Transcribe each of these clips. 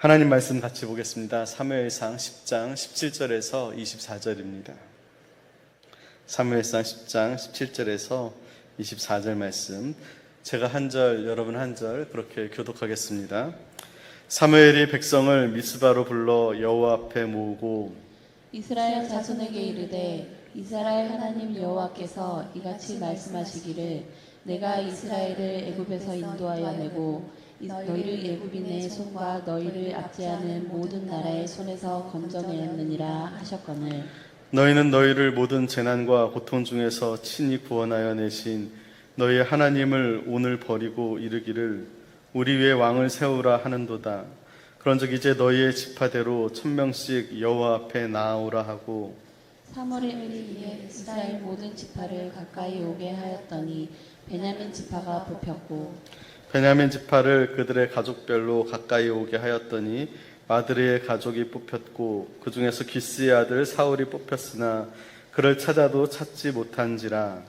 하나님 말씀 같이 보겠습니다. 사무엘상 10장 17절에서 24절입니다. 사무엘상 10장 17절에서 24절 말씀, 제가 한 절, 여러분 한 절 그렇게 교독하겠습니다. 사무엘이 백성을 미스바로 불러 여호와 앞에 모으고 이스라엘 자손에게 이르되 이스라엘 하나님 여호와께서 이같이 말씀하시기를 내가 이스라엘을 애굽에서 인도하여 내고 너희를 애굽인의 손과 너희를 압제하는 모든 나라의 손에서 건져내었느니라 하셨거늘 너희는 너희를 모든 재난과 고통 중에서 친히 구원하여 내신 너희의 하나님을 오늘 버리고 이르기를 우리 위에 왕을 세우라 하는도다. 그런즉 이제 너희의 지파대로 1000명씩 여호와 앞에 나아오라 하고 사무엘이 이에 이스라엘 모든 지파를 가까이 오게 하였더니 베냐민 지파가 뽑혔고 베냐민 지파를 그들의 가족별로 가까이 오게 하였더니 마드리의 가족이 뽑혔고 그 중에서 기스의 아들 사울이 뽑혔으나 그를 찾아도 찾지 못한지라.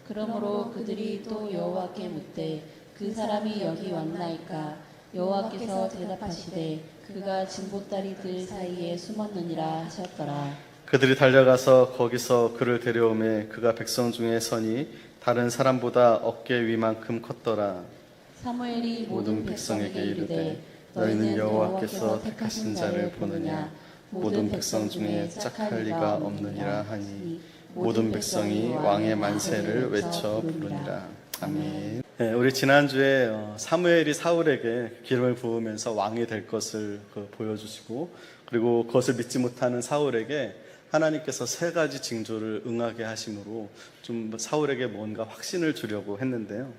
그러므로 그들이 또 여호와께 묻되 그 사람이 여기 왔나이까 여호와께서 대답하시되 그가 진보다리들 사이에 숨었느니라 하셨더라. 그들이 달려가서 거기서 그를 데려오매 그가 백성 중에 서니 다른 사람보다 어깨 위만큼 컸더라. 사무엘이 모든 백성에게 이르되 너희는 여호와께서 택하신 자를 보느냐 모든 백성 중에 짝할 리가 없느니라 하니 모든 백성이 왕의 만세를 외쳐 부르니라. 아멘. 네, 우리 지난주에 사무엘이 사울에게 기름을 부으면서 왕이 될 것을 보여주시고 그리고 그것을 믿지 못하는 사울에게 하나님께서 3가지 징조를 응하게 하심으로 좀 사울에게 뭔가 확신을 주려고 했는데요.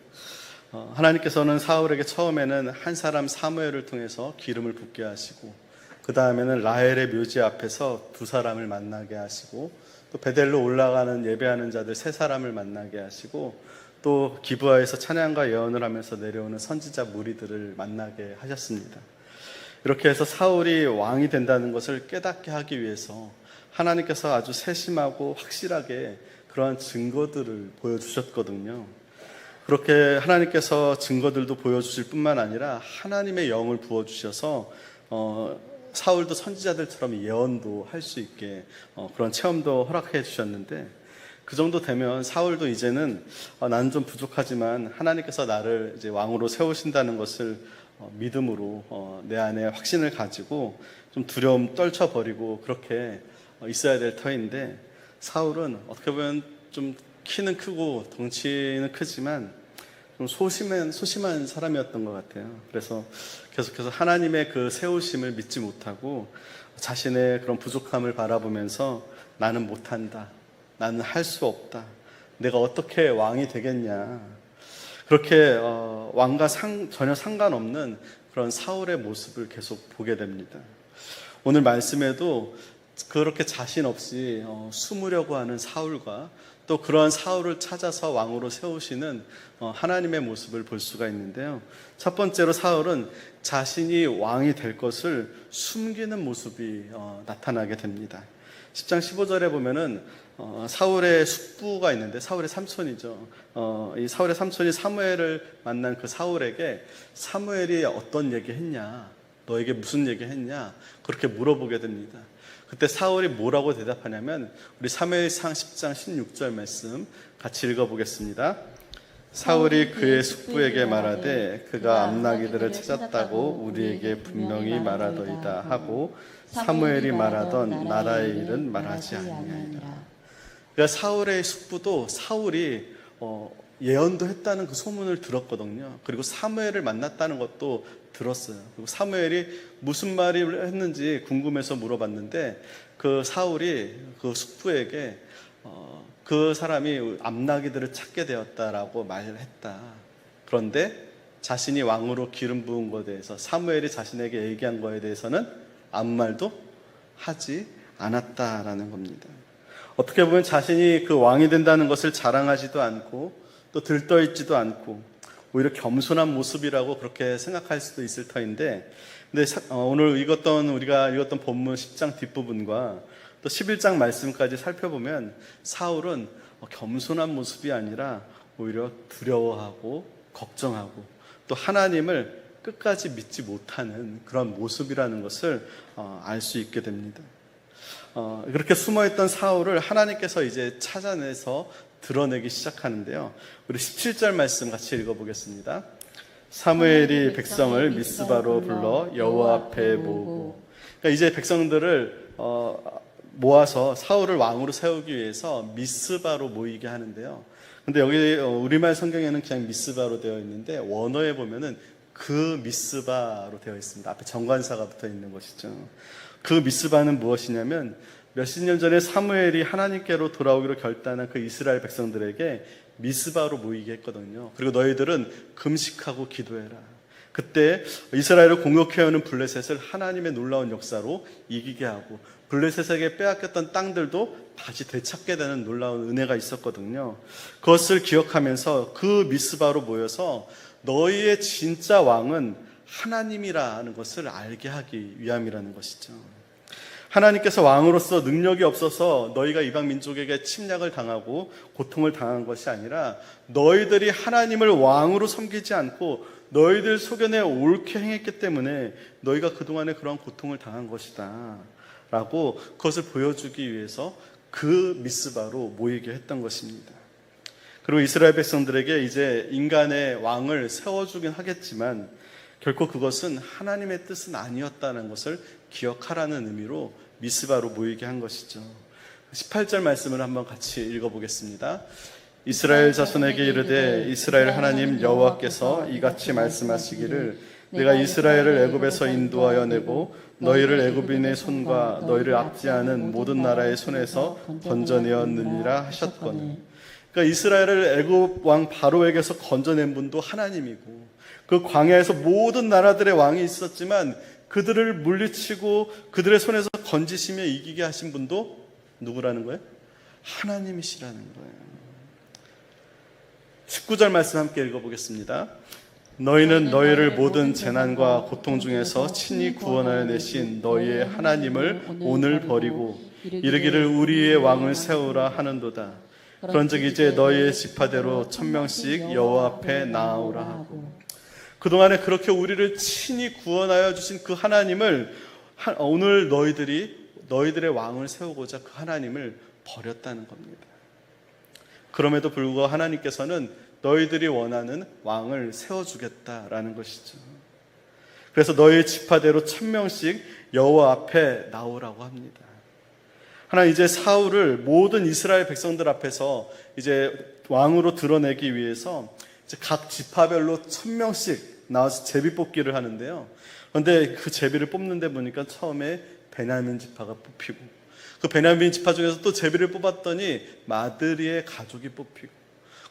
하나님께서는 사울에게 처음에는 한 사람 사무엘을 통해서 기름을 붓게 하시고 그 다음에는 라헬의 묘지 앞에서 2사람을 만나게 하시고 또 베델로 올라가는 예배하는 자들 3사람을 만나게 하시고 또 기브아에서 찬양과 예언을 하면서 내려오는 선지자 무리들을 만나게 하셨습니다. 이렇게 해서 사울이 왕이 된다는 것을 깨닫게 하기 위해서 하나님께서 아주 세심하고 확실하게 그러한 증거들을 보여주셨거든요. 그렇게 하나님께서 증거들도 보여주실 뿐만 아니라 하나님의 영을 부어주셔서 사울도 선지자들처럼 예언도 할 수 있게 그런 체험도 허락해 주셨는데 그 정도 되면 사울도 이제는 나는 좀 부족하지만 하나님께서 나를 이제 왕으로 세우신다는 것을 믿음으로 내 안에 확신을 가지고 좀 두려움 떨쳐버리고 그렇게 있어야 될 터인데 사울은 어떻게 보면 좀 키는 크고 덩치는 크지만 좀 소심한 사람이었던 것 같아요. 그래서 계속해서 하나님의 그 세우심을 믿지 못하고 자신의 그런 부족함을 바라보면서 나는 못한다, 나는 할 수 없다, 내가 어떻게 왕이 되겠냐, 그렇게 왕과 전혀 상관없는 그런 사울의 모습을 계속 보게 됩니다. 오늘 말씀에도 그렇게 자신 없이 숨으려고 하는 사울과 또 그러한 사울을 찾아서 왕으로 세우시는 하나님의 모습을 볼 수가 있는데요. 첫 번째로 사울은 자신이 왕이 될 것을 숨기는 모습이 나타나게 됩니다. 10장 15절에 보면은 사울의 숙부가 있는데 사울의 삼손이죠. 이 사울의 삼손이 사무엘을 만난 그 사울에게 사무엘이 어떤 얘기했냐, 너에게 무슨 얘기했냐 그렇게 물어보게 됩니다. 그때 사울이 뭐라고 대답하냐면 우리 사무엘상 10장 16절 말씀 같이 읽어보겠습니다. 사울이 그의 숙부에게 말하되 그가 암나기들을 찾았다고 우리에게 분명히 말하더이다 하고 사무엘이 말하던 나라의 일은 말하지 아니하니라. 그러니까 사울의 숙부도 사울이 예언도 했다는 그 소문을 들었거든요. 그리고 사무엘을 만났다는 것도 들었어요. 그리고 사무엘이 무슨 말을 했는지 궁금해서 물어봤는데 그 사울이 그 숙부에게 그 사람이 암나기들을 찾게 되었다라고 말을 했다. 그런데 자신이 왕으로 기름 부은 것에 대해서 사무엘이 자신에게 얘기한 것에 대해서는 아무 말도 하지 않았다라는 겁니다. 어떻게 보면 자신이 그 왕이 된다는 것을 자랑하지도 않고 또 들떠있지도 않고 오히려 겸손한 모습이라고 그렇게 생각할 수도 있을 터인데 근데 오늘 우리가 읽었던 본문 10장 뒷부분과 또 11장 말씀까지 살펴보면 사울은 겸손한 모습이 아니라 오히려 두려워하고 걱정하고 또 하나님을 끝까지 믿지 못하는 그런 모습이라는 것을 알 수 있게 됩니다. 그렇게 숨어있던 사울을 하나님께서 이제 찾아내서 드러내기 시작하는데요. 우리 17절 말씀 같이 읽어보겠습니다. 사무엘이 백성을 미스바로 불러 여호와 앞에 모으고, 그러니까 이제 백성들을 모아서 사울을 왕으로 세우기 위해서 미스바로 모이게 하는데요. 근데 여기 우리말 성경에는 그냥 미스바로 되어 있는데 원어에 보면은 그 미스바로 되어 있습니다. 앞에 정관사가 붙어 있는 것이죠. 그 미스바는 무엇이냐면 몇십 년 전에 사무엘이 하나님께로 돌아오기로 결단한 그 이스라엘 백성들에게 미스바로 모이게 했거든요. 그리고 너희들은 금식하고 기도해라. 그때 이스라엘을 공격해오는 블레셋을 하나님의 놀라운 역사로 이기게 하고 블레셋에게 빼앗겼던 땅들도 다시 되찾게 되는 놀라운 은혜가 있었거든요. 그것을 기억하면서 그 미스바로 모여서 너희의 진짜 왕은 하나님이라는 것을 알게 하기 위함이라는 것이죠. 하나님께서 왕으로서 능력이 없어서 너희가 이방 민족에게 침략을 당하고 고통을 당한 것이 아니라 너희들이 하나님을 왕으로 섬기지 않고 너희들 소견에 옳게 행했기 때문에 너희가 그동안에 그러한 고통을 당한 것이다 라고 그것을 보여주기 위해서 그 미스바로 모이게 했던 것입니다. 그리고 이스라엘 백성들에게 이제 인간의 왕을 세워주긴 하겠지만 결코 그것은 하나님의 뜻은 아니었다는 것을 기억하라는 의미로 미스바로 모이게 한 것이죠. 18절 말씀을 한번 같이 읽어보겠습니다. 이스라엘 자손에게 이르되 이스라엘 하나님 여호와께서 이같이 말씀하시기를 내가 이스라엘을 애굽에서 인도하여 내고 너희를 애굽인의 손과 너희를 압제하는 모든 나라의 손에서 건져내었느니라 하셨거늘. 그러니까 이스라엘을 애굽 왕 바로에게서 건져낸 분도 하나님이고 그 광야에서 모든 나라들의 왕이 있었지만 그들을 물리치고 그들의 손에서 건지시며 이기게 하신 분도 누구라는 거예요? 하나님이시라는 거예요. 19절 말씀 함께 읽어보겠습니다. 너희는 너희를 모든 재난과 고통 중에서 친히 구원하여 내신 너희의 하나님을 오늘 버리고 이르기를 우리의 왕을 세우라 하는도다. 그런즉 이제 너희의 지파대로 1000명씩 여호와 앞에 나아오라 하고. 그동안에 그렇게 우리를 친히 구원하여 주신 그 하나님을 오늘 너희들의 왕을 세우고자 그 하나님을 버렸다는 겁니다. 그럼에도 불구하고 하나님께서는 너희들이 원하는 왕을 세워주겠다라는 것이죠. 그래서 너희의 지파대로 1000명씩 여호와 앞에 나오라고 합니다. 하나님 이제 사울을 모든 이스라엘 백성들 앞에서 이제 왕으로 드러내기 위해서 이제 각 지파별로 1000명씩 나와서 제비 뽑기를 하는데요. 그런데 그 제비를 뽑는데 보니까 처음에 베냐민 지파가 뽑히고 그 베냐민 지파 중에서 또 제비를 뽑았더니 마드리의 가족이 뽑히고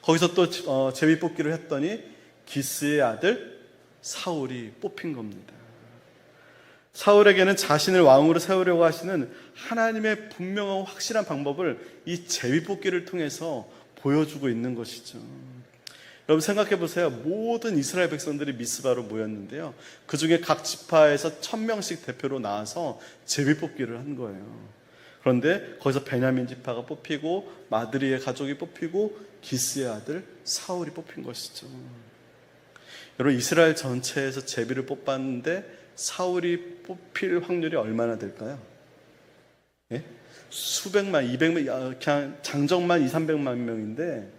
거기서 또 제비 뽑기를 했더니 기스의 아들 사울이 뽑힌 겁니다. 사울에게는 자신을 왕으로 세우려고 하시는 하나님의 분명하고 확실한 방법을 이 제비 뽑기를 통해서 보여주고 있는 것이죠. 여러분 생각해 보세요. 모든 이스라엘 백성들이 미스바로 모였는데요. 그 중에 각 지파에서 1000명씩 대표로 나와서 제비 뽑기를 한 거예요. 그런데 거기서 베냐민 지파가 뽑히고 마드리의 가족이 뽑히고 기스의 아들 사울이 뽑힌 것이죠. 여러분 이스라엘 전체에서 제비를 뽑았는데 사울이 뽑힐 확률이 얼마나 될까요? 예? 수백만, 200만, 그냥 장정만 200~300만 명인데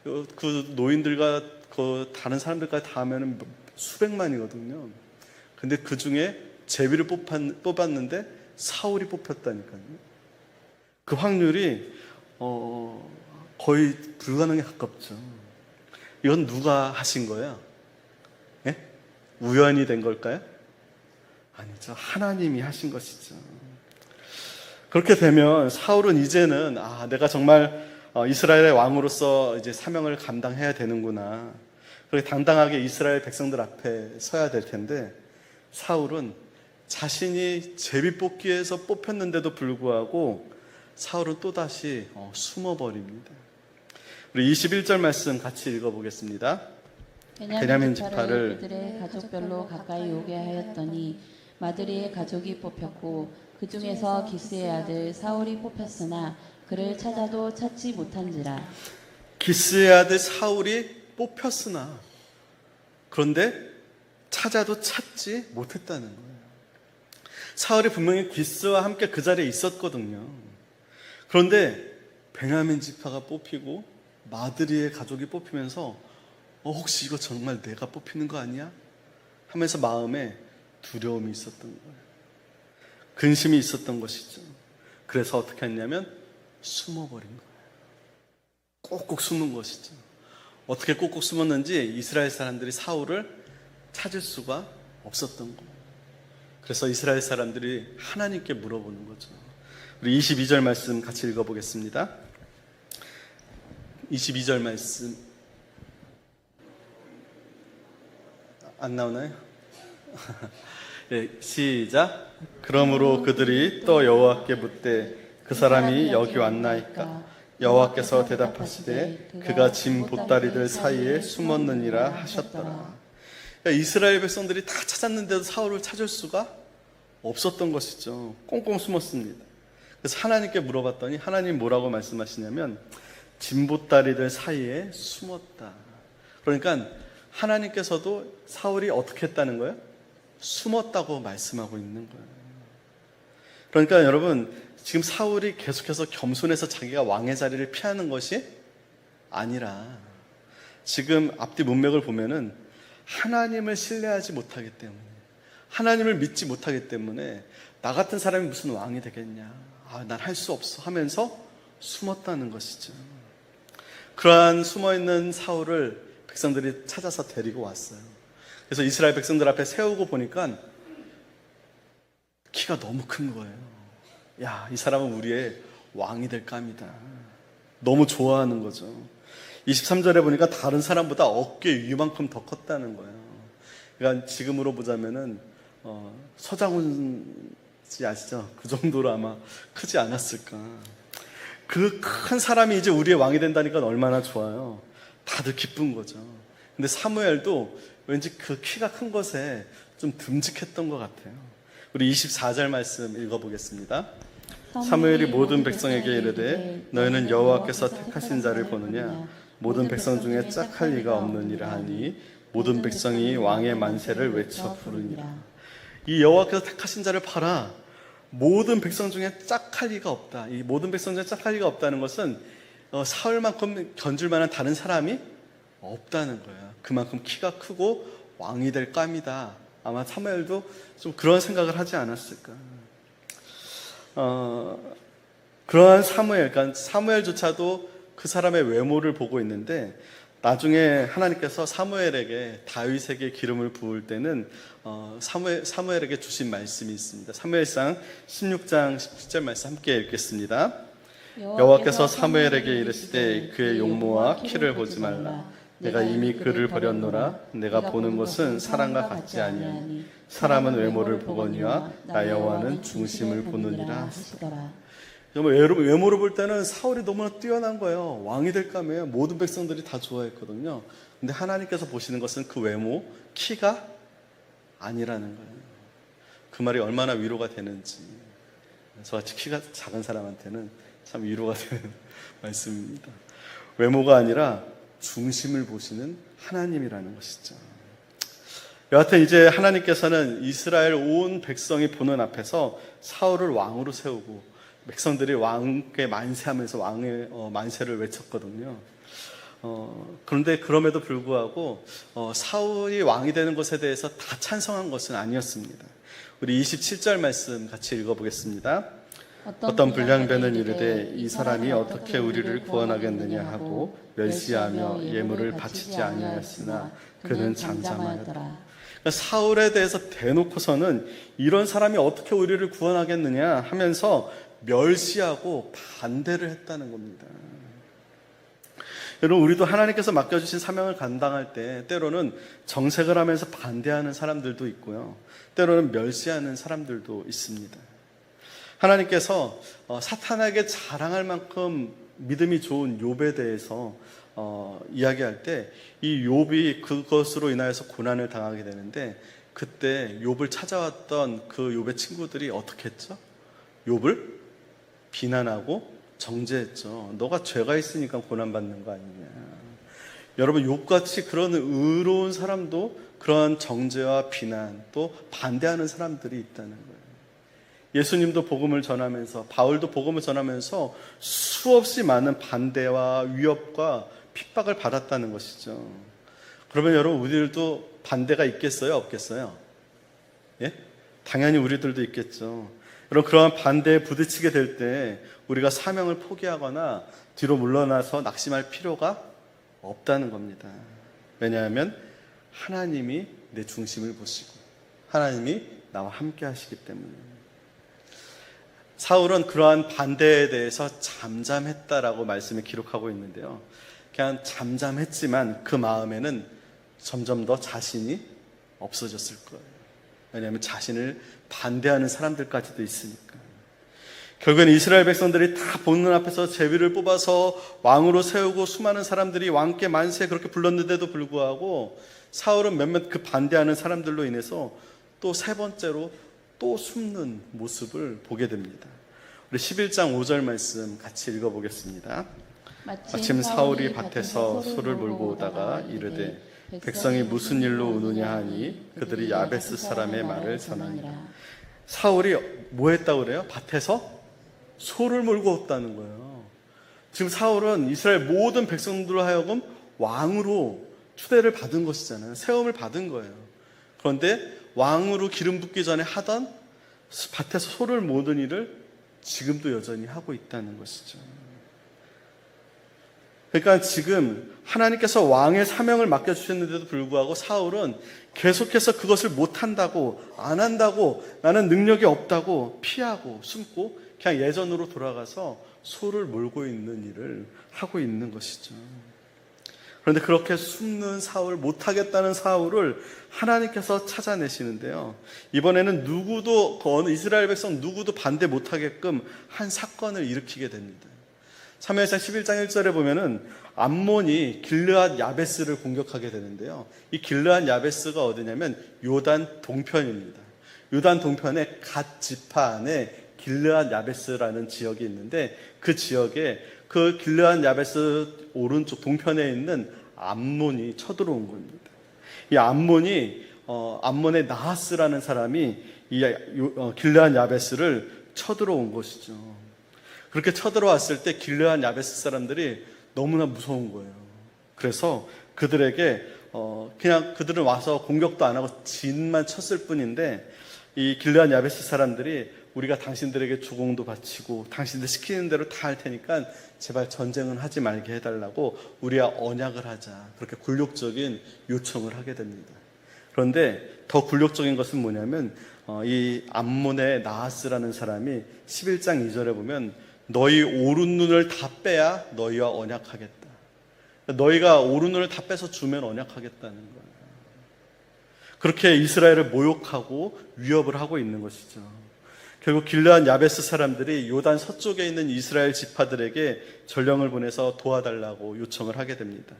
그 노인들과 그 다른 사람들까지 다 하면 수백만이거든요. 근데 그 중에 제비를 뽑았는데 사울이 뽑혔다니까요. 그 확률이 거의 불가능에 가깝죠. 이건 누가 하신 거예요? 예? 우연이 된 걸까요? 아니죠. 하나님이 하신 것이죠. 그렇게 되면 사울은 이제는 내가 정말 이스라엘의 왕으로서 이제 사명을 감당해야 되는구나. 그렇게 당당하게 이스라엘 백성들 앞에 서야 될 텐데 사울은 자신이 제비뽑기에서 뽑혔는데도 불구하고 사울은 또다시 숨어버립니다. 우리 21절 말씀 같이 읽어보겠습니다. 베냐민 지파를 그들의 가족별로 가까이 오게 하였더니 마드리의 가족이 뽑혔고 그 중에서 기스의 아들 사울이 뽑혔으나 그를 찾아도 찾지 못한지라. 기스의 아들 사울이 뽑혔으나 그런데 찾아도 찾지 못했다는 거예요. 사울이 분명히 기스와 함께 그 자리에 있었거든요. 그런데 베냐민 지파가 뽑히고 마드리의 가족이 뽑히면서 혹시 이거 정말 내가 뽑히는 거 아니야? 하면서 마음에 두려움이 있었던 거예요. 근심이 있었던 것이죠. 그래서 어떻게 했냐면 숨어버린 거예요. 꼭꼭 숨은 것이죠. 어떻게 꼭꼭 숨었는지 이스라엘 사람들이 사울을 찾을 수가 없었던 거예요. 그래서 이스라엘 사람들이 하나님께 물어보는 거죠. 우리 22절 말씀 같이 읽어보겠습니다. 22절 말씀 안 나오나요? 네, 시작. 그러므로 그들이 또 여호와께 묻되 그 사람이 여기 왔나이까? 여호와께서 대답하시되 그가 짐 보따리들 사이에 숨었느니라 하셨더라. 이스라엘 백성들이 다 찾았는데도 사울을 찾을 수가 없었던 것이죠. 꽁꽁 숨었습니다. 그래서 하나님께 물어봤더니 하나님 뭐라고 말씀하시냐면 짐 보따리들 사이에 숨었다. 그러니까 하나님께서도 사울이 어떻게 했다는 거예요? 숨었다고 말씀하고 있는 거예요. 그러니까 여러분, 지금 사울이 계속해서 겸손해서 자기가 왕의 자리를 피하는 것이 아니라 지금 앞뒤 문맥을 보면은 하나님을 신뢰하지 못하기 때문에, 하나님을 믿지 못하기 때문에 나 같은 사람이 무슨 왕이 되겠냐, 난 할 수 없어 하면서 숨었다는 것이죠. 그러한 숨어있는 사울을 백성들이 찾아서 데리고 왔어요. 그래서 이스라엘 백성들 앞에 세우고 보니까 키가 너무 큰 거예요. 야, 이 사람은 우리의 왕이 될까 합니다. 너무 좋아하는 거죠. 23절에 보니까 다른 사람보다 어깨 위만큼 더 컸다는 거예요. 그러니까 지금으로 보자면은 서장훈 씨 아시죠? 그 정도로 아마 크지 않았을까. 그 큰 사람이 이제 우리의 왕이 된다니까 얼마나 좋아요. 다들 기쁜 거죠. 근데 사무엘도 왠지 그 키가 큰 것에 좀 듬직했던 것 같아요. 우리 24절 말씀 읽어보겠습니다. 사무엘이 모든 백성에게 이르되 너희는 여호와께서 택하신 자를 보느냐? 모든 백성 중에 짝할 리가 없느니라 하니 모든 백성이 왕의 만세를 외쳐 부르니라. 이 여호와께서 택하신 자를 봐라. 모든 백성 중에 짝할 리가 없다. 이 모든 백성 중에 짝할 리가 없다는 것은 사울만큼 견줄 만한 다른 사람이 없다는 거예요. 그만큼 키가 크고 왕이 될 감이다. 아마 사무엘도 좀 그런 생각을 하지 않았을까. 그러한 사무엘, 그러니까 사무엘조차도 그 사람의 외모를 보고 있는데 나중에 하나님께서 사무엘에게 다윗에게 기름을 부을 때는 사무엘에게 주신 말씀이 있습니다. 사무엘상 16장 17절 말씀 함께 읽겠습니다. 여호와께서 사무엘에게 이르시되 그의 용모와 키를 보지 말라. 내가 이미 그를 버렸노라. 내가 보는 것은 사람과 같지 아니하니 사람은 외모를 보거니와 나 여호와는 중심을 보느니라 하시더라. 외모를 볼 때는 사울이 너무나 뛰어난 거예요. 왕이 될 감에 모든 백성들이 다 좋아했거든요. 근데 하나님께서 보시는 것은 그 외모, 키가 아니라는 거예요. 그 말이 얼마나 위로가 되는지. 저같이 키가 작은 사람한테는 참 위로가 되는 말씀입니다. 외모가 아니라 중심을 보시는 하나님이라는 것이죠. 여하튼 이제 하나님께서는 이스라엘 온 백성이 보는 앞에서 사울을 왕으로 세우고 백성들이 왕께 만세하면서 왕의 만세를 외쳤거든요. 그런데 그럼에도 불구하고 사울이 왕이 되는 것에 대해서 다 찬성한 것은 아니었습니다. 우리 27절 말씀 같이 읽어보겠습니다. 어떤 불량배는 이르되 이 사람이 어떻게 우리를 구원하겠느냐 하고 멸시하며 예물을 바치지 아니하였으나 그는 잠잠하였더라. 그러니까 사울에 대해서 대놓고서는 이런 사람이 어떻게 우리를 구원하겠느냐 하면서 멸시하고 반대를 했다는 겁니다. 여러분, 우리도 하나님께서 맡겨주신 사명을 감당할 때 때로는 정색을 하면서 반대하는 사람들도 있고요, 때로는 멸시하는 사람들도 있습니다. 하나님께서 사탄에게 자랑할 만큼 믿음이 좋은 욥에 대해서 이야기할 때 이 욥이 그것으로 인하여서 고난을 당하게 되는데, 그때 욥을 찾아왔던 그 욥의 친구들이 어떻게 했죠? 욥을 비난하고 정죄했죠. 너가 죄가 있으니까 고난받는 거 아니냐. 여러분, 욥같이 그런 의로운 사람도 그러한 정죄와 비난 또 반대하는 사람들이 있다는 거예요. 예수님도 복음을 전하면서, 바울도 복음을 전하면서 수없이 많은 반대와 위협과 핍박을 받았다는 것이죠. 그러면 여러분, 우리들도 반대가 있겠어요? 없겠어요? 예? 당연히 우리들도 있겠죠. 여러분, 그러한 반대에 부딪히게 될 때 우리가 사명을 포기하거나 뒤로 물러나서 낙심할 필요가 없다는 겁니다. 왜냐하면 하나님이 내 중심을 보시고 하나님이 나와 함께 하시기 때문에. 사울은 그러한 반대에 대해서 잠잠했다라고 말씀을 기록하고 있는데요. 그냥 잠잠했지만 그 마음에는 점점 더 자신이 없어졌을 거예요. 왜냐하면 자신을 반대하는 사람들까지도 있으니까. 결국엔 이스라엘 백성들이 다 보는 앞에서 제비를 뽑아서 왕으로 세우고 수많은 사람들이 왕께 만세 그렇게 불렀는데도 불구하고 사울은 몇몇 그 반대하는 사람들로 인해서 또 세 번째로 또 숨는 모습을 보게 됩니다. 우리 11장 5절 말씀 같이 읽어보겠습니다. 마침 사울이 밭에서 소를 몰고 오다가 이르되 백성이 무슨 일로 우느냐 하니 그들이 야베스 사람의 말을 전하니라. 사울이 뭐 했다고 그래요? 밭에서 소를 몰고 왔다는 거예요. 지금 사울은 이스라엘 모든 백성들로 하여금 왕으로 추대를 받은 것이잖아요. 세움을 받은 거예요. 그런데 왕으로 기름 붓기 전에 하던 밭에서 소를 모는 일을 지금도 여전히 하고 있다는 것이죠. 그러니까 지금 하나님께서 왕의 사명을 맡겨주셨는데도 불구하고 사울은 계속해서 그것을 못한다고, 안 한다고, 나는 능력이 없다고 피하고 숨고 그냥 예전으로 돌아가서 소를 몰고 있는 일을 하고 있는 것이죠. 그런데 그렇게 숨는 사울, 못하겠다는 사울을 하나님께서 찾아내시는데요. 이번에는 누구도, 어느 이스라엘 백성 누구도 반대 못하게끔 한 사건을 일으키게 됩니다. 사무엘상 11장 1절에 보면은 암몬이 길르앗 야베스를 공격하게 되는데요. 이 길르앗 야베스가 어디냐면 요단 동편입니다. 요단 동편의 갓 지파 안에 길르앗 야베스라는 지역이 있는데 그 지역에 그 길르앗 야베스 오른쪽 동편에 있는 암몬이 쳐들어온 겁니다. 이 암몬이 암몬의 나하스라는 사람이 이 길르앗 야베스를 쳐들어온 것이죠. 그렇게 쳐들어왔을 때 길르앗 야베스 사람들이 너무나 무서운 거예요. 그래서 그들에게 그냥 그들은 와서 공격도 안 하고 진만 쳤을 뿐인데 이 길르앗 야베스 사람들이 우리가 당신들에게 주공도 바치고 당신들 시키는 대로 다 할 테니까 제발 전쟁은 하지 말게 해달라고 우리와 언약을 하자. 그렇게 굴욕적인 요청을 하게 됩니다. 그런데 더 굴욕적인 것은 뭐냐면 이 암몬의 나하스라는 사람이 11장 2절에 보면 너희 오른눈을 다 빼야 너희와 언약하겠다. 너희가 오른눈을 다 빼서 주면 언약하겠다는 거예요. 그렇게 이스라엘을 모욕하고 위협을 하고 있는 것이죠. 결국 길르앗 야베스 사람들이 요단 서쪽에 있는 이스라엘 지파들에게 전령을 보내서 도와달라고 요청을 하게 됩니다.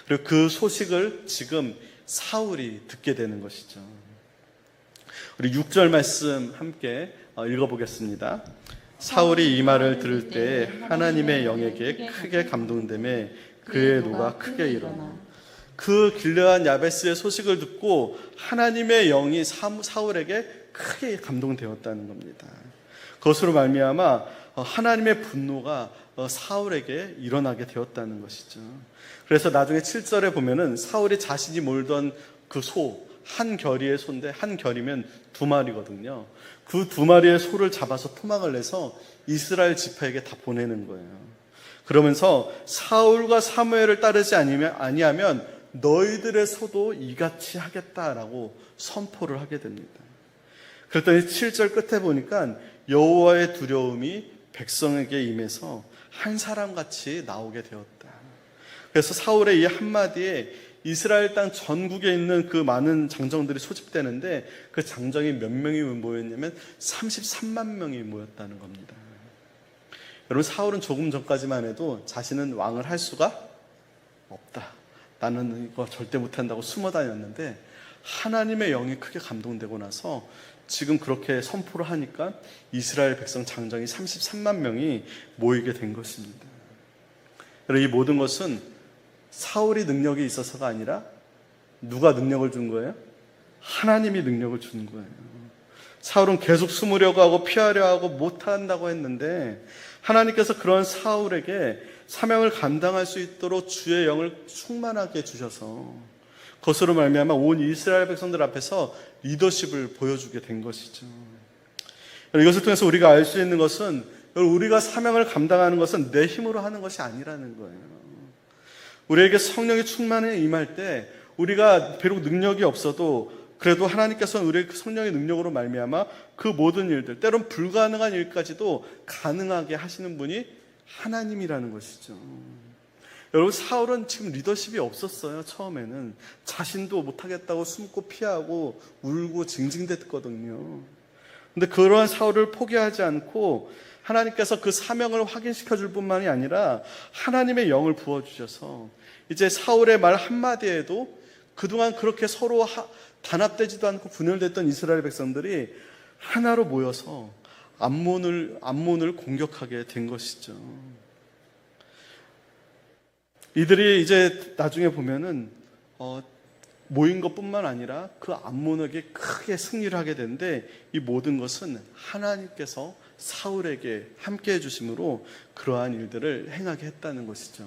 그리고 그 소식을 지금 사울이 듣게 되는 것이죠. 우리 6절 말씀 함께 읽어보겠습니다. 사울이 이 말을 들을 때 하나님의 영에게 크게 감동되매 그의 노가 크게 일어나. 그 길르앗 야베스의 소식을 듣고 하나님의 영이 사울에게 크게 감동되었다는 겁니다. 그것으로 말미암아 하나님의 분노가 사울에게 일어나게 되었다는 것이죠. 그래서 나중에 7절에 보면은 사울이 자신이 몰던 그 소, 한 겨리의 소인데 한 겨리면 2마리거든요. 그 2마리의 소를 잡아서 토막을 내서 이스라엘 지파에게 다 보내는 거예요. 그러면서 사울과 사무엘을 따르지 아니하면 너희들의 소도 이같이 하겠다라고 선포를 하게 됩니다. 그랬더니 7절 끝에 보니까 여호와의 두려움이 백성에게 임해서 한 사람같이 나오게 되었다. 그래서 사울의 이 한마디에 이스라엘 땅 전국에 있는 그 많은 장정들이 소집되는데 그 장정이 몇 명이 모였냐면 33만 명이 모였다는 겁니다. 여러분, 사울은 조금 전까지만 해도 자신은 왕을 할 수가 없다. 나는 이거 절대 못한다고 숨어 다녔는데 하나님의 영이 크게 감동되고 나서 지금 그렇게 선포를 하니까 이스라엘 백성 장정이 33만 명이 모이게 된 것입니다. 여러분, 이 모든 것은 사울이 능력이 있어서가 아니라 누가 능력을 준 거예요? 하나님이 능력을 준 거예요. 사울은 계속 숨으려고 하고 피하려 하고 못한다고 했는데 하나님께서 그런 사울에게 사명을 감당할 수 있도록 주의 영을 충만하게 주셔서 그것으로 말미암아 온 이스라엘 백성들 앞에서 리더십을 보여주게 된 것이죠. 이것을 통해서 우리가 알 수 있는 것은 우리가 사명을 감당하는 것은 내 힘으로 하는 것이 아니라는 거예요. 우리에게 성령이 충만히 임할 때 우리가 비록 능력이 없어도 그래도 하나님께서는 우리의 성령의 능력으로 말미암아 그 모든 일들, 때론 불가능한 일까지도 가능하게 하시는 분이 하나님이라는 것이죠. 여러분, 사울은 지금 리더십이 없었어요. 처음에는 자신도 못하겠다고 숨고 피하고 울고 징징댔거든요. 근데 그러한 사울을 포기하지 않고 하나님께서 그 사명을 확인시켜 줄 뿐만이 아니라 하나님의 영을 부어주셔서 이제 사울의 말 한마디에도 그동안 그렇게 서로 단합되지도 않고 분열됐던 이스라엘 백성들이 하나로 모여서 암몬을 공격하게 된 것이죠. 이들이 이제 나중에 보면은 모인 것뿐만 아니라 그 암몬에게 크게 승리를 하게 되는데 이 모든 것은 하나님께서 사울에게 함께해 주심으로 그러한 일들을 행하게 했다는 것이죠.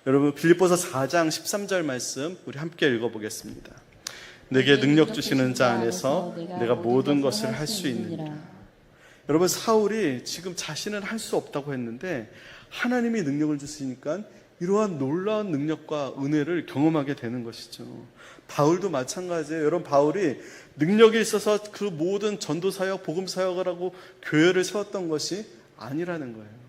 여러분, 빌립보서 4장 13절 말씀 우리 함께 읽어보겠습니다. 내게 능력 주시는 자 안에서 내가 모든 것을 할 수 있느니라. 여러분, 사울이 지금 자신은 할 수 없다고 했는데 하나님이 능력을 주시니까 이러한 놀라운 능력과 은혜를 경험하게 되는 것이죠. 바울도 마찬가지예요. 여러분, 바울이 능력이 있어서 그 모든 전도사역, 복음사역을 하고 교회를 세웠던 것이 아니라는 거예요.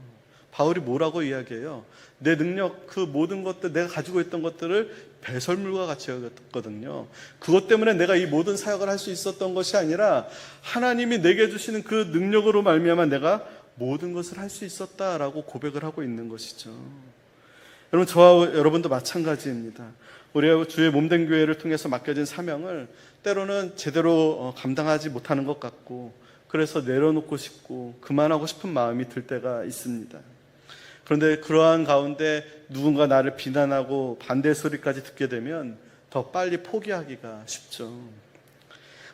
바울이 뭐라고 이야기해요? 내 능력, 그 모든 것들, 내가 가지고 있던 것들을 배설물과 같이 여겼거든요. 그것 때문에 내가 이 모든 사역을 할 수 있었던 것이 아니라 하나님이 내게 주시는 그 능력으로 말미암아 내가 모든 것을 할 수 있었다라고 고백을 하고 있는 것이죠. 여러분, 저와 여러분도 마찬가지입니다. 우리가 주의 몸된 교회를 통해서 맡겨진 사명을 때로는 제대로 감당하지 못하는 것 같고 그래서 내려놓고 싶고 그만하고 싶은 마음이 들 때가 있습니다. 그런데 그러한 가운데 누군가 나를 비난하고 반대 소리까지 듣게 되면 더 빨리 포기하기가 쉽죠.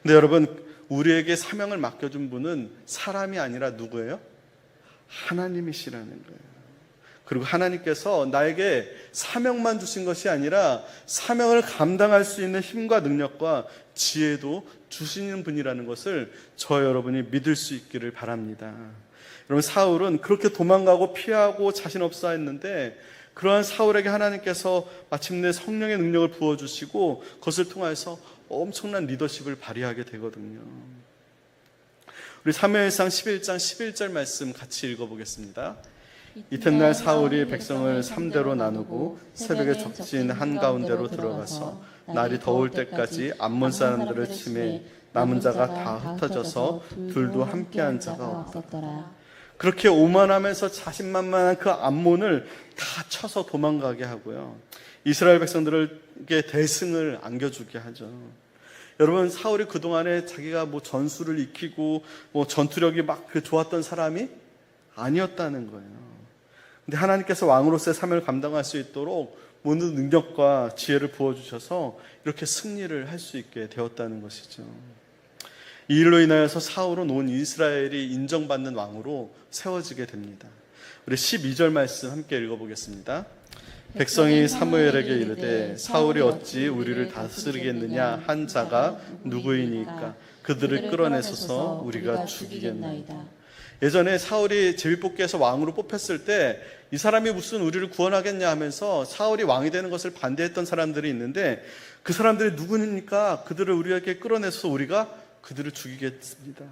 근데 여러분, 우리에게 사명을 맡겨준 분은 사람이 아니라 누구예요? 하나님이시라는 거예요. 그리고 하나님께서 나에게 사명만 주신 것이 아니라 사명을 감당할 수 있는 힘과 능력과 지혜도 주시는 분이라는 것을 저 여러분이 믿을 수 있기를 바랍니다. 여러분, 사울은 그렇게 도망가고 피하고 자신 없어 했는데 그러한 사울에게 하나님께서 마침내 성령의 능력을 부어주시고 그것을 통해서 엄청난 리더십을 발휘하게 되거든요. 우리 사무엘상 11장 11절 말씀 같이 읽어보겠습니다. 이튿날 사울이 백성을 3대로 나누고 새벽에 적진 한가운데로 들어가서 날이 더울 때까지 암몬 사람들을 치매 남은 자가 다 흩어져서 둘도 함께한 자가 없었더라. 그렇게 오만하면서 자신만만한 그 암몬을 다 쳐서 도망가게 하고요, 이스라엘 백성들에게 대승을 안겨주게 하죠. 여러분, 사울이 그동안에 자기가 전술을 익히고 전투력이 막 좋았던 사람이 아니었다는 거예요. 근데 하나님께서 왕으로서의 사명을 감당할 수 있도록 모든 능력과 지혜를 부어주셔서 이렇게 승리를 할 수 있게 되었다는 것이죠. 이 일로 인하여서 사울은 온 이스라엘이 인정받는 왕으로 세워지게 됩니다. 우리 12절 말씀 함께 읽어보겠습니다. 백성이 사무엘에게 이르되 사울이 어찌 우리를 다스리겠느냐 한 자가 누구이니까 그들을 끌어내소서 우리가 죽이겠나이다. 예전에 사울이 제비뽑기에서 왕으로 뽑혔을 때 이 사람이 무슨 우리를 구원하겠냐 하면서 사울이 왕이 되는 것을 반대했던 사람들이 있는데 그 사람들이 누구니까 그들을 우리에게 끌어내서 우리가 그들을 죽이겠습니다.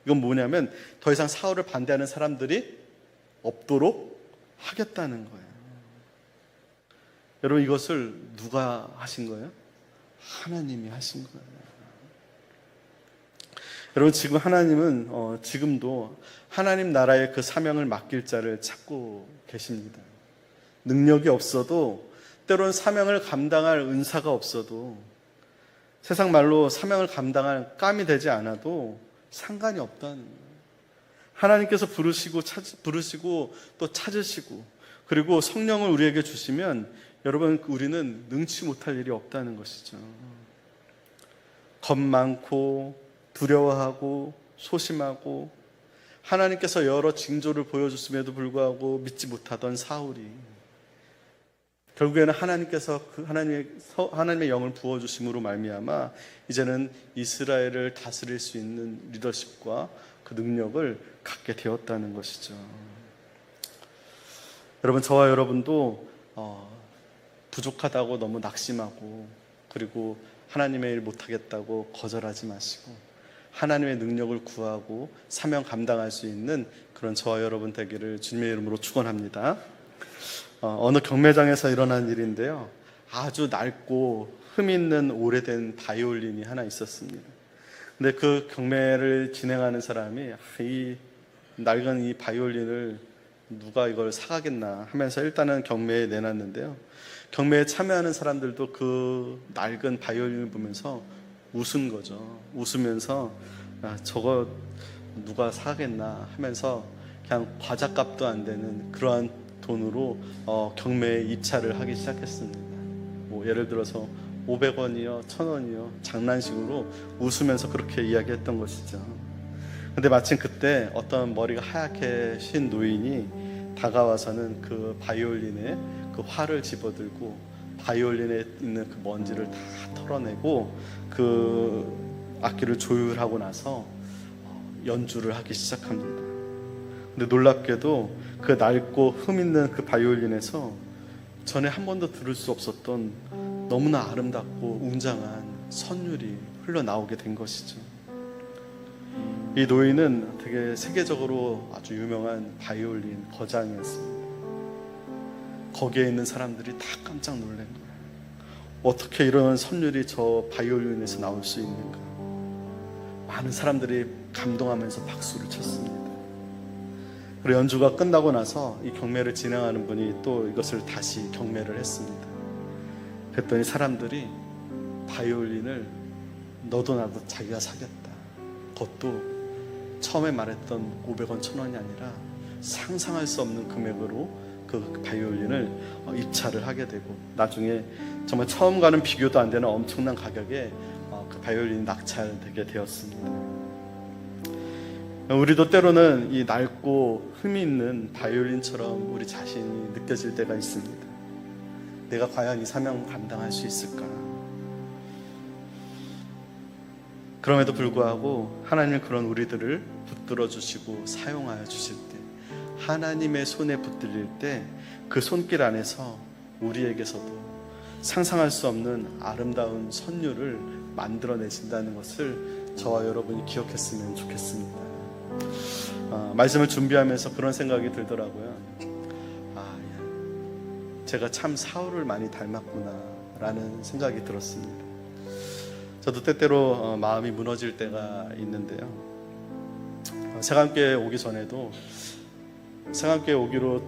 이건 뭐냐면 더 이상 사울을 반대하는 사람들이 없도록 하겠다는 거예요. 여러분, 이것을 누가 하신 거예요? 하나님이 하신 거예요. 여러분, 지금 하나님은 지금도 하나님 나라의 그 사명을 맡길 자를 찾고 계십니다. 능력이 없어도, 때로는 사명을 감당할 은사가 없어도, 세상 말로 사명을 감당할 깜이 되지 않아도 상관이 없다는 거예요. 하나님께서 부르시고 또 찾으시고 그리고 성령을 우리에게 주시면 여러분, 우리는 능치 못할 일이 없다는 것이죠. 겁 많고 두려워하고 소심하고 하나님께서 여러 징조를 보여줬음에도 불구하고 믿지 못하던 사울이 결국에는 하나님께서 하나님의 영을 부어주심으로 말미암아 이제는 이스라엘을 다스릴 수 있는 리더십과 그 능력을 갖게 되었다는 것이죠. 여러분, 저와 여러분도 부족하다고 너무 낙심하고 그리고 하나님의 일 못하겠다고 거절하지 마시고 하나님의 능력을 구하고 사명 감당할 수 있는 그런 저와 여러분 되기를 주님의 이름으로 축원합니다. 어느 경매장에서 일어난 일인데요, 아주 낡고 흠 있는 오래된 바이올린이 하나 있었습니다. 근데 그 경매를 진행하는 사람이 이 낡은 이 바이올린을 누가 이걸 사가겠나 하면서 일단은 경매에 내놨는데요, 경매에 참여하는 사람들도 그 낡은 바이올린을 보면서 웃은 거죠. 웃으면서 저거 누가 사겠나 하면서 그냥 과자값도 안 되는 그러한 돈으로 경매에 입찰을 하기 시작했습니다. 뭐 예를 들어서 500원이요, 1000원이요, 장난식으로 웃으면서 그렇게 이야기했던 것이죠. 근데 마침 그때 어떤 머리가 하얗게 신 노인이 다가와서는 그 바이올린에 그 활을 집어들고 바이올린에 있는 그 먼지를 다 털어내고 그 악기를 조율하고 나서 연주를 하기 시작합니다. 근데 놀랍게도 그 낡고 흠 있는 그 바이올린에서 전에 한 번도 들을 수 없었던 너무나 아름답고 웅장한 선율이 흘러나오게 된 것이죠. 이 노인은 되게 세계적으로 아주 유명한 바이올린 거장이었습니다. 거기에 있는 사람들이 다 깜짝 놀란 거예요. 어떻게 이런 선율이 저 바이올린에서 나올 수 있는가. 많은 사람들이 감동하면서 박수를 쳤습니다. 그리고 연주가 끝나고 나서 이 경매를 진행하는 분이 또 이것을 다시 경매를 했습니다. 그랬더니 사람들이 바이올린을 너도 나도 자기가 사겠다, 그것도 처음에 말했던 500원, 1000원이 아니라 상상할 수 없는 금액으로 그 바이올린을 입찰을 하게 되고 나중에 정말 처음 가는 비교도 안 되는 엄청난 가격에 그 바이올린이 낙찰되게 되었습니다. 우리도 때로는 이 낡고 흠이 있는 바이올린처럼 우리 자신이 느껴질 때가 있습니다. 내가 과연 이 사명 감당할 수 있을까? 그럼에도 불구하고 하나님은 그런 우리들을 붙들어 주시고 사용하여 주실 때, 하나님의 손에 붙들릴 때 그 손길 안에서 우리에게서도 상상할 수 없는 아름다운 선율을 만들어내신다는 것을 저와 여러분이 기억했으면 좋겠습니다. 말씀을 준비하면서 그런 생각이 들더라고요. 제가 참 사울을 많이 닮았구나 라는 생각이 들었습니다. 저도 때때로 마음이 무너질 때가 있는데요, 새감교회 오기 전에도 새감교회 오기로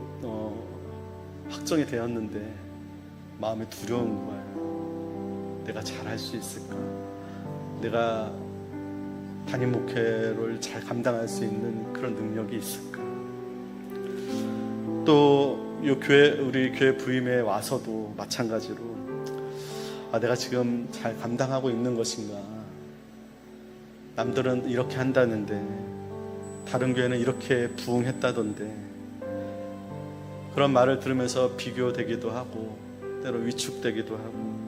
확정이 되었는데 마음이 두려운 거예요. 내가 잘할 수 있을까? 내가 담임 목회를 잘 감당할 수 있는 그런 능력이 있을까? 또 우리 교회 부임에 와서도 마찬가지로 내가 지금 잘 감당하고 있는 것인가? 남들은 이렇게 한다는데 다른 교회는 이렇게 부흥했다던데, 그런 말을 들으면서 비교되기도 하고 때로 위축되기도 하고,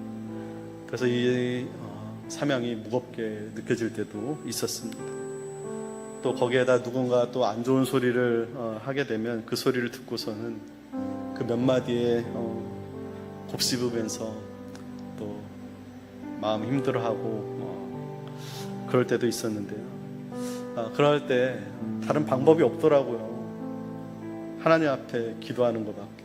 그래서 이 사명이 무겁게 느껴질 때도 있었습니다. 또 거기에다 누군가 또 안 좋은 소리를 하게 되면 그 소리를 듣고서는 그 몇 마디에 곱씹으면서 또 마음 힘들어하고 그럴 때도 있었는데요, 그럴 때 다른 방법이 없더라고요. 하나님 앞에 기도하는 것밖에.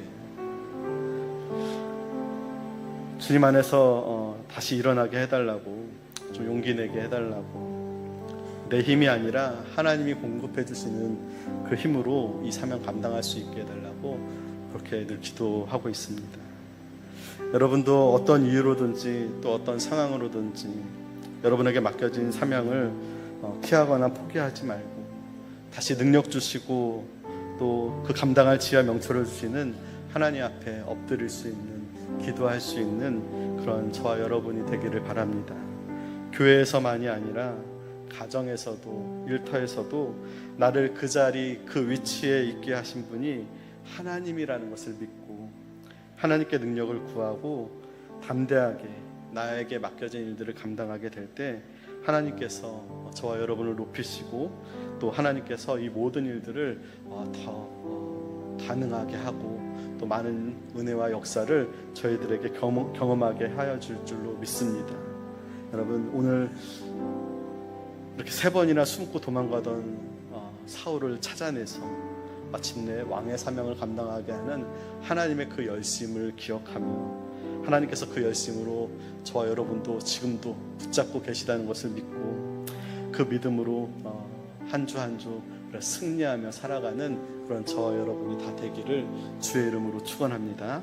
주님 안에서 다시 일어나게 해달라고, 좀 용기 내게 해달라고, 내 힘이 아니라 하나님이 공급해 주시는 그 힘으로 이 사명 감당할 수 있게 해달라고 그렇게 늘 기도하고 있습니다. 여러분도 어떤 이유로든지 또 어떤 상황으로든지 여러분에게 맡겨진 사명을 피하거나 포기하지 말고 다시 능력 주시고 또 그 감당할 지혜와 명철을 주시는 하나님 앞에 엎드릴 수 있는 기도할 수 있는 그런 저와 여러분이 되기를 바랍니다. 교회에서만이 아니라 가정에서도 일터에서도 나를 그 자리 그 위치에 있게 하신 분이 하나님이라는 것을 믿고 하나님께 능력을 구하고 담대하게 나에게 맡겨진 일들을 감당하게 될 때 하나님께서 저와 여러분을 높이시고 또 하나님께서 이 모든 일들을 더 가능하게 하고 또 많은 은혜와 역사를 저희들에게 경험하게 하여 줄 줄로 믿습니다. 여러분, 오늘 이렇게 3번이나 숨고 도망가던 사울을 찾아내서 마침내 왕의 사명을 감당하게 하는 하나님의 그 열심을 기억하며 하나님께서 그 열심으로 저와 여러분도 지금도 붙잡고 계시다는 것을 믿고 그 믿음으로 한 주 한 주 승리하며 살아가는 그런 저와 여러분이 다 되기를 주의 이름으로 축원합니다.